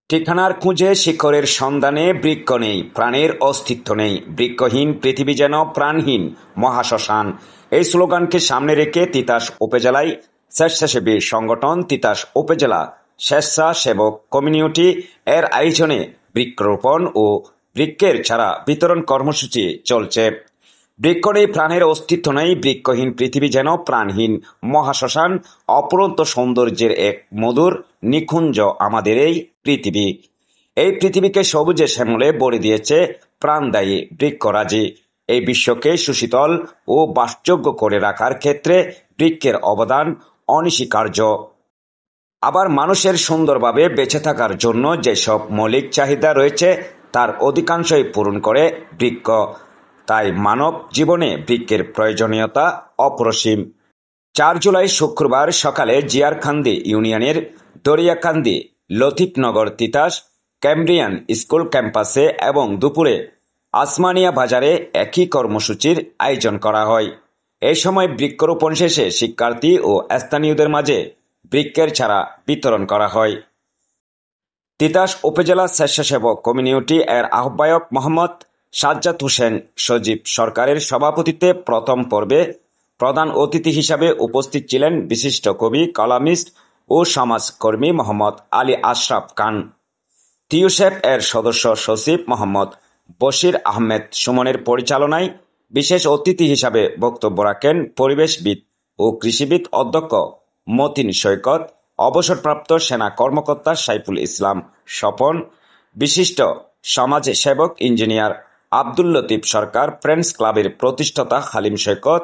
ঠিকানার খুঁজে শিখরের সন্ধানে বৃক্ষ নেই, প্রাণের অস্তিত্ব নেই। বৃক্ষহীন পৃথিবী যেন প্রাণহীন মহাশ্মশান। এই স্লোগানকে সামনে রেখে তিতাস উপজেলায় স্বেচ্ছাসেবী সংগঠন তিতাস উপজেলা স্বেচ্ছাসেবক কমিউনিটি এর আয়োজনে বৃক্ষরোপণ ও বৃক্ষের চারা বিতরণ কর্মসূচি চলছে। বৃক্ষ নেই, প্রাণের অস্তিত্ব নেই। বৃক্ষহীন পৃথিবী যেন প্রাণহীন মহাশ্মশান। অপরন্ত সৌন্দর্যের এক মধুর নিকুঞ্জ আমাদের এই পৃথিবী। এই পৃথিবীকে সবুজে শ্যামলে ভরে দিয়েছে প্রাণদায়ী বৃক্ষরাজি। এই বিশ্বকে সুশীতল ও বাসযোগ্য করে রাখার ক্ষেত্রে বৃক্ষের অবদান অনস্বীকার্য। আবার মানুষের সুন্দরভাবে বেঁচে থাকার জন্য যেসব মৌলিক চাহিদা রয়েছে তার অধিকাংশই পূরণ করে বৃক্ষ। তাই মানব জীবনে বৃক্ষের প্রয়োজনীয়তা অপরিসীম। 4 জুলাই শুক্রবার সকালে জিয়ারকান্দি ইউনিয়নের দরিয়াকান্দি লতিফনগর তিতাস ক্যাম্ব্রিয়ান স্কুল ক্যাম্পাসে এবং দুপুরে আসমানিয়া বাজারে একই কর্মসূচির আয়োজন করা হয়। এই সময় বৃক্ষরোপণ শেষে শিক্ষার্থী ও স্থানীয়দের মাঝে বৃক্ষের চারা বিতরণ করা হয়। তিতাস উপজেলা স্বেচ্ছাসেবক কমিউনিটি এর আহ্বায়ক মোহাম্মদ সাজ্জাদ হোসেন সজীব সরকারের সভাপতিত্বে প্রথম পর্বে প্রধান অতিথি হিসাবে উপস্থিত ছিলেন বিশিষ্ট কবি, কলামিস্ট ও সমাজকর্মী মোহাম্মদ আলী আশরাফ খান। টিউসেফ এর সদস্য সচিব মোহাম্মদ বশির আহমেদ সুমনের পরিচালনায় বিশেষ অতিথি হিসাবে বক্তব্য রাখেন পরিবেশবিদ ও কৃষিবিদ অধ্যক্ষ মতিন সৈকত, অবসরপ্রাপ্ত সেনা কর্মকর্তা সাইফুল ইসলাম স্বপন, বিশিষ্ট সমাজসেবক ইঞ্জিনিয়ার আব্দুল লতিফ সরকার, ফ্রেন্ডস ক্লাবের প্রতিষ্ঠাতা হালিম সৈকত,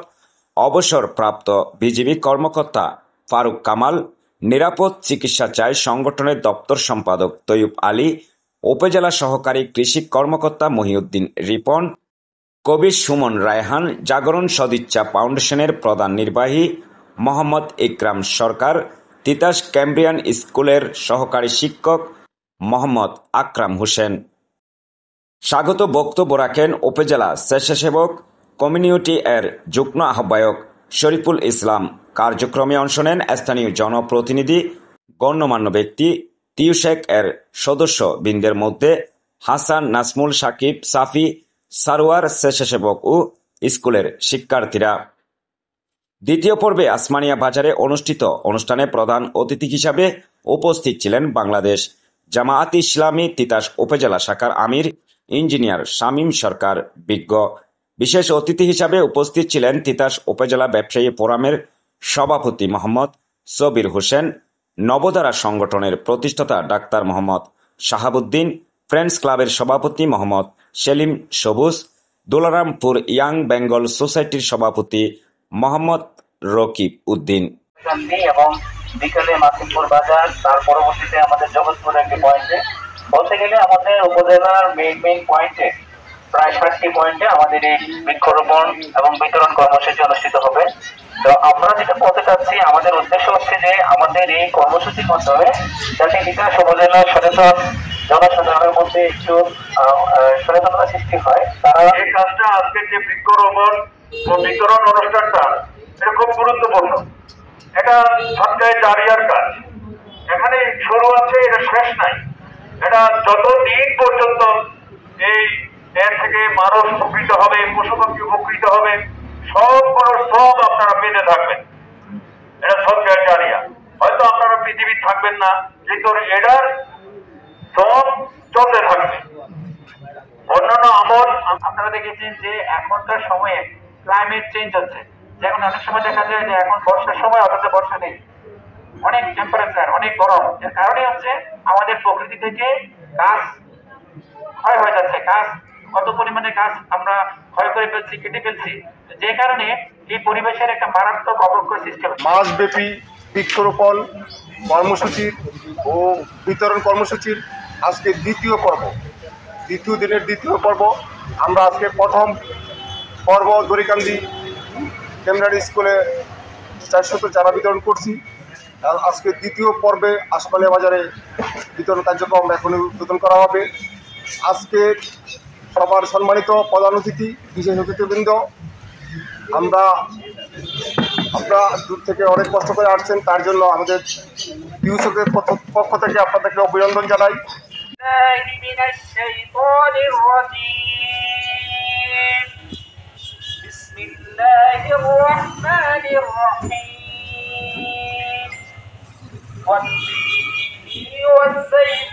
অবসরপ্রাপ্ত বিজিবি কর্মকর্তা ফারুক কামাল, নিরাপদ চিকিৎসা চাই সংগঠনের দপ্তর সম্পাদক তৈয়ব আলী, উপজেলা সহকারী কৃষি কর্মকর্তা মহিউদ্দিন রিপন, কবি সুমন রায়হান, জাগরণ সদিচ্ছা ফাউন্ডেশনের প্রধান নির্বাহী মোহাম্মদ ইকরাম সরকার, তিতাস ক্যাম্ব্রিয়ান স্কুলের সহকারী শিক্ষক মোহাম্মদ আকরাম হোসেন। স্বাগত বক্তব্য রাখেন উপজেলা স্বেচ্ছাসেবক কমিউনিটি এর যুগ্ম আহ্বায়ক শরীফুল ইসলাম। কার্যক্রমে অংশ নেন স্থানীয় জনপ্রতিনিধি, গণ্যমান্য ব্যক্তি, টিউসেক এর সদস্য বৃন্দের মধ্যে হাসান, নাজমুল, সাকিব, সাফি, সারোয়ার, স্বেচ্ছাসেবক ও স্কুলের শিক্ষার্থীরা। দ্বিতীয় পর্বে আসমানিয়া বাজারে অনুষ্ঠিত অনুষ্ঠানে প্রধান অতিথি হিসাবে উপস্থিত ছিলেন বাংলাদেশ জামায়াত ইসলামী তিতাস উপজেলা শাখার আমির ইঞ্জিনিয়ার শামীম সরকার বিজ্ঞ। বিশেষ অতিথি হিসাবে উপস্থিত ছিলেন তিতাস উপজেলা ব্যবসায়ী ফোরামের সভাপতি মোহাম্মদ সবির হোসেন, নবধারা সংগঠনের প্রতিষ্ঠাতা ডাক্তার মোহাম্মদ শাহাবুদ্দিন, ফ্রেন্ডস ক্লাবের সভাপতি মোহাম্মদ সেলিম সবুজ, দুলারামপুর ইয়াং বেঙ্গল সোসাইটির সভাপতি মোহাম্মদ রকিব উদ্দিন। এবং বিকালে মাসিমপুর বাজার, তার পরবর্তীতে আমাদের জগৎপুর একটি পয়েন্টে, বলতে গেলে আমাদের উপজেলার মেইন পয়েন্টে প্রায় 60টি পয়েন্টে আমাদের এই বৃক্ষরোপণ এবং বিতরণ কর্মসূচি অনুষ্ঠিত হবে। তো আমরা যেটা বলতে চাচ্ছি, আমাদের উদ্দেশ্য হচ্ছে যে আমাদের এই কর্মসূচির মাধ্যমে যাতে তিতাস উপজেলার সচেতন জনসাধারণের মধ্যে একটু সচেতনতা সৃষ্টি হয়। তারা এই কাজটা, আজকের যে বৃক্ষরোপণ ও বিতরণ অনুষ্ঠানটা, এটা খুব গুরুত্বপূর্ণ। এটা সরকারি জারিয়ার কাজ। এখানে শুরু আছে, এটা শেষ নাই। এটা যতদিন পর্যন্ত এই এর থেকে মানুষ উপকৃত হবে, পশু পাখি উপকৃত হবে, সব আপনারা পেতে থাকবেন। এটা সরকারি জারিয়া। হয়তো আপনারা পৃথিবী থাকবেন না, কিন্তু এটার সব চলতে থাকবে। অন্যান্য আমল আপনারা দেখেছেন যে এখনকার সময়ে ক্লাইমেট চেঞ্জ হচ্ছে। যেমন অনেক সময় দেখা যায় যে এখন বর্ষার সময় অথচ বর্ষা নেই, অনেক টেম্পারেচার, অনেক গরম। এর কারণে হচ্ছে আমাদের প্রকৃতি থেকে গাছ ক্ষয় হয়ে যাচ্ছে। গাছ কত পরিমাণে গাছ আমরা ক্ষয় করে ফেলছি, কেটে ফেলছি, যে কারণে এই পরিবেশের একটা মারাত্মক অবক্ষয় সৃষ্টি হচ্ছে। মাসব্যাপী বৃক্ষরোপণ কর্মসূচির ও বিতরণ কর্মসূচির আজকে দ্বিতীয় দিনের দ্বিতীয় পর্ব। আমরা আজকে প্রথম পর্ব দরিকান্দি ক্যাম্ব্রিয়ান স্কুলে 400 চারা বিতরণ করছি। আজকে দ্বিতীয় পর্বে আসমানিয়া বাজারে বিতরণ কার্যক্রম এখন উদ্বোধন করা হবে। আজকে সবার সম্মানিত প্রধান অতিথি, বিশেষ অতিথিবৃন্দ, আপনারা দূর থেকে অনেক কষ্ট করে আসছেন, তার জন্য আমাদের টিউসের পক্ষ থেকে আপনাদেরকে অভিনন্দন জানাই। بالله من الشيطان الرجيم. بسم الله الرحمن الرحيم. والتين والزيتون